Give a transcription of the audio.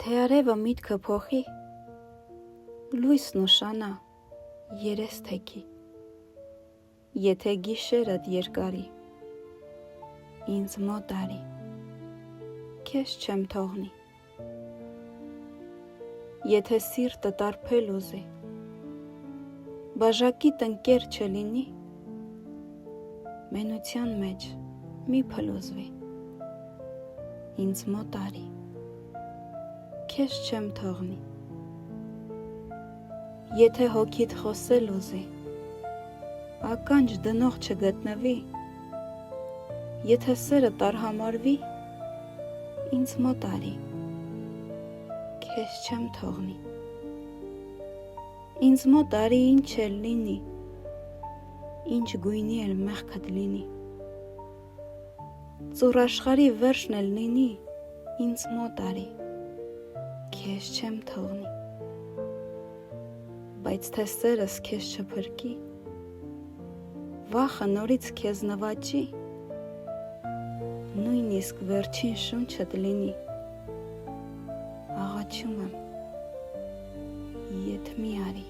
Եթե արևը միտքը փոխի, լույսն ուշանա, երես թեքի, եթե գիշերդ երկարի, ինձ մոտ արի, քեզ չեմ թողնի, եթե սիրտը տարփել ուզի, բաժակիտ ընկեր չլինի, մենության մեջ մի փլուզվի, ինձ մոտ արի, քեզ չեմ թողնի, եթե հոգիդ խոսել ուզի, ականջ դնող չգտնվի, եթե սերդ արհամարվի, ինձ մոտ արի, քեզ չեմ թողնի, ինձ մոտ արի ինչ էլ լինի, ինչ գույնի էլ մեղքդ լինի, ծուռ աշխարհի վերջն էլ լինի, ինձ մոտ արի, քեզ չեմ թողնի, բայց թե սերս քեզ չփրկի, վախը նորից քեզ նվաճի, նույնիսկ վերջին շունչդ լինի, աղաչում եմ, ետ մի արի.